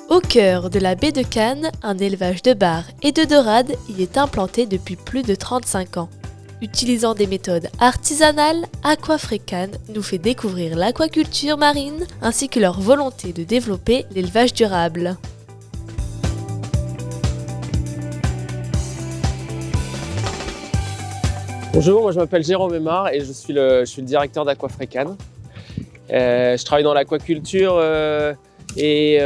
Au cœur de la baie de Cannes, un élevage de bar et de dorades y est implanté depuis plus de 35 ans. Utilisant des méthodes artisanales, Aquafrecan nous fait découvrir l'aquaculture marine ainsi que leur volonté de développer l'élevage durable. Bonjour, moi je m'appelle Jérôme Aymar et je suis le directeur d'Aquafrecan. Je travaille dans l'aquaculture et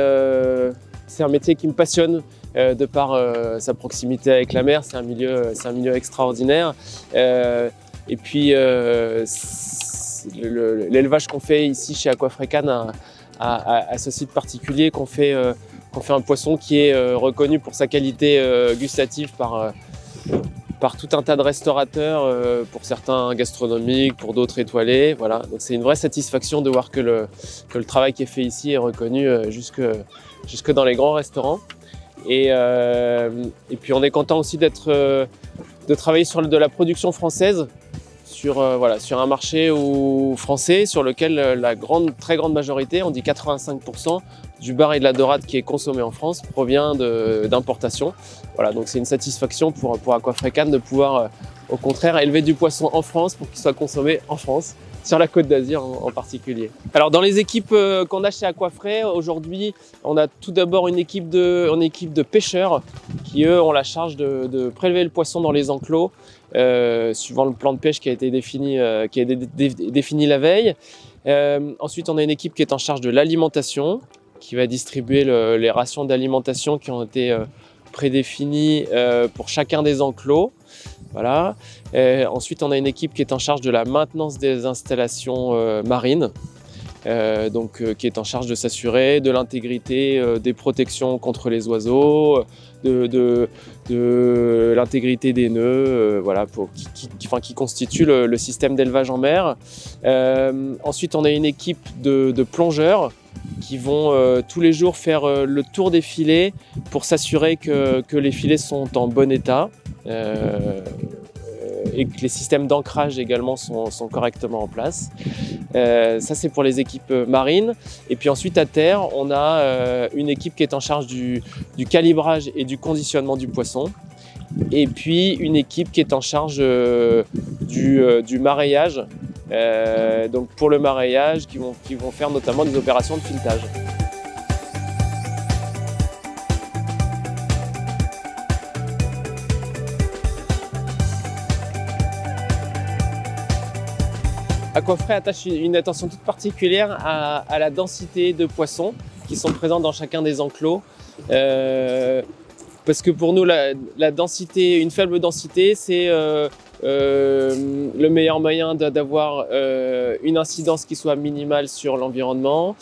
c'est un métier qui me passionne de par sa proximité avec la mer. C'est un milieu extraordinaire. Et puis l'élevage qu'on fait ici chez Aquafrecan à ce site particulier, qu'on fait un poisson qui est reconnu pour sa qualité gustative par tout un tas de restaurateurs, pour certains gastronomiques, pour d'autres étoilés. Voilà. Donc c'est une vraie satisfaction de voir que le travail qui est fait ici est reconnu jusque dans les grands restaurants. Et puis on est content aussi de travailler sur de la production française, sur un marché français sur lequel la très grande majorité, on dit 85%, du bar et de la dorade qui est consommé en France provient d'importation. Voilà, donc c'est une satisfaction pour Aquafrecan de pouvoir au contraire élever du poisson en France pour qu'il soit consommé en France, sur la Côte d'Azur en particulier. Alors dans les équipes qu'on a chez Aquafre, aujourd'hui on a tout d'abord une équipe de pêcheurs qui eux ont la charge de prélever le poisson dans les enclos suivant le plan de pêche qui a été défini la veille. Ensuite on a une équipe qui est en charge de l'alimentation, qui va distribuer les rations d'alimentation qui ont été prédéfinies pour chacun des enclos. Voilà. Ensuite, on a une équipe qui est en charge de la maintenance des installations marines, qui est en charge de s'assurer de l'intégrité des protections contre les oiseaux, de l'intégrité des nœuds, qui constitue le système d'élevage en mer. Ensuite, on a une équipe de plongeurs qui vont tous les jours faire le tour des filets pour s'assurer que les filets sont en bon état et que les systèmes d'ancrage également sont correctement en place. Ça c'est pour les équipes marines. Et puis ensuite à terre, on a une équipe qui est en charge du calibrage et du conditionnement du poisson. Et puis une équipe qui est en charge du mareyage. Donc pour le mareyage, qui vont faire notamment des opérations de filetage. Aquafre attache une attention toute particulière à la densité de poissons qui sont présents dans chacun des enclos. Parce que pour nous, la densité, une faible densité, c'est le meilleur moyen d'avoir une incidence qui soit minimale sur l'environnement,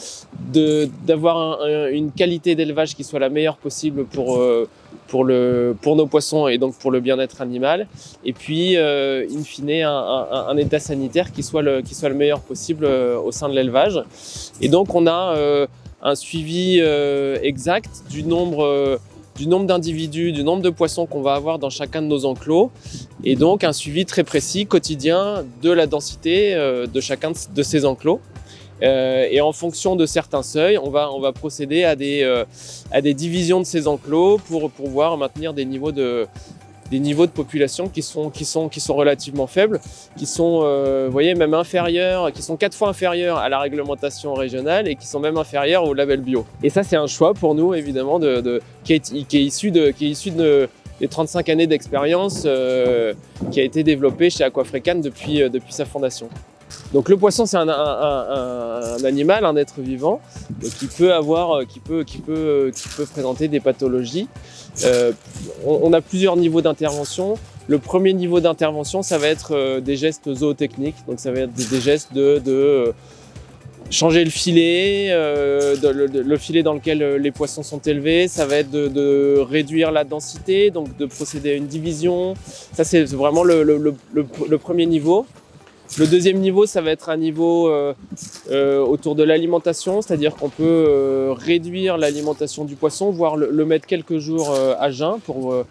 d'avoir une qualité d'élevage qui soit la meilleure possible pour nos poissons et donc pour le bien-être animal, et puis in fine un état sanitaire qui soit le meilleur possible au sein de l'élevage. Et donc on a un suivi exact du nombre d'individus, du nombre de poissons qu'on va avoir dans chacun de nos enclos, et donc un suivi très précis, quotidien, de la densité de chacun de ces enclos. Et en fonction de certains seuils, on va procéder à des divisions de ces enclos pour pouvoir maintenir des niveaux de population qui sont relativement faibles, qui sont même inférieurs, qui sont 4 fois inférieurs à la réglementation régionale et qui sont même inférieurs au label bio. Et ça, c'est un choix pour nous, évidemment, qui est issu des 35 années d'expérience qui a été développé chez Aquafrecan depuis sa fondation. Donc le poisson, c'est un animal, un être vivant, qui peut présenter des pathologies. On a plusieurs niveaux d'intervention. Le premier niveau d'intervention, ça va être des gestes zootechniques. Donc ça va être des gestes de changer le filet, le filet dans lequel les poissons sont élevés. Ça va être de réduire la densité, donc de procéder à une division. Ça, c'est vraiment le premier niveau. Le deuxième niveau, ça va être un niveau autour de l'alimentation, c'est-à-dire qu'on peut réduire l'alimentation du poisson, voire le mettre quelques jours à jeun pour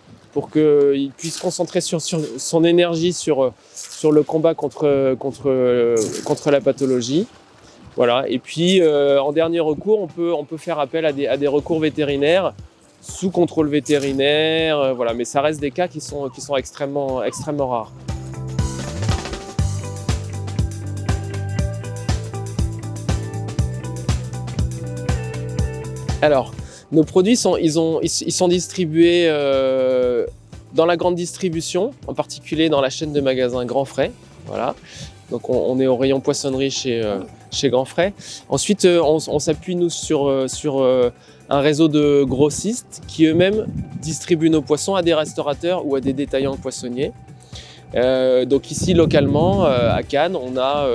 qu'il puisse concentrer sur son énergie sur le combat contre la pathologie. Voilà. Et puis en dernier recours, on peut faire appel à des recours vétérinaires sous contrôle vétérinaire, voilà. Mais ça reste des cas qui sont extrêmement rares. Alors, nos produits sont distribués dans la grande distribution, en particulier dans la chaîne de magasins Grand Frais. Voilà. Donc on est au rayon poissonnerie chez Grand Frais. Ensuite, on s'appuie nous sur un réseau de grossistes qui eux-mêmes distribuent nos poissons à des restaurateurs ou à des détaillants poissonniers. Donc ici localement à Cannes, on a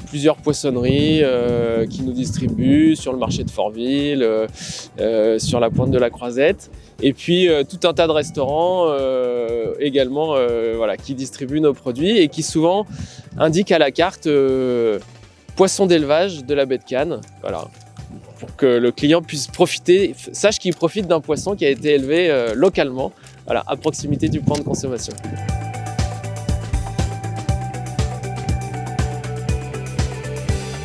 plusieurs poissonneries qui nous distribuent sur le marché de Fortville, sur la pointe de la Croisette, et puis tout un tas de restaurants également voilà, qui distribuent nos produits et qui souvent indiquent à la carte poisson d'élevage de la baie de Cannes, voilà, pour que le client puisse profiter, sache qu'il profite d'un poisson qui a été élevé localement, voilà, à proximité du point de consommation.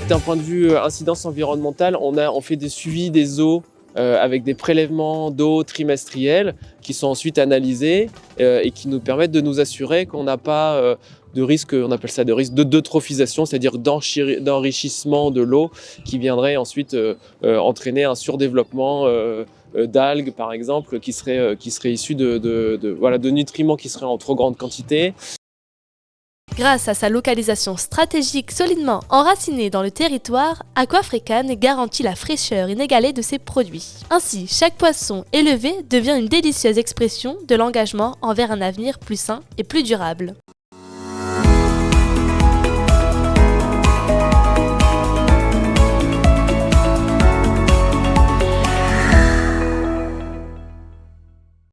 D'un point de vue incidence environnementale, on fait des suivis des eaux avec des prélèvements d'eau trimestriels qui sont ensuite analysés et qui nous permettent de nous assurer qu'on n'a pas de risque, on appelle ça de risque d'eutrophisation, c'est-à-dire d'enrichissement de l'eau qui viendrait ensuite entraîner un surdéveloppement d'algues par exemple qui serait issu de nutriments qui seraient en trop grande quantité. Grâce à sa localisation stratégique solidement enracinée dans le territoire, Aquafricanes garantit la fraîcheur inégalée de ses produits. Ainsi, chaque poisson élevé devient une délicieuse expression de l'engagement envers un avenir plus sain et plus durable.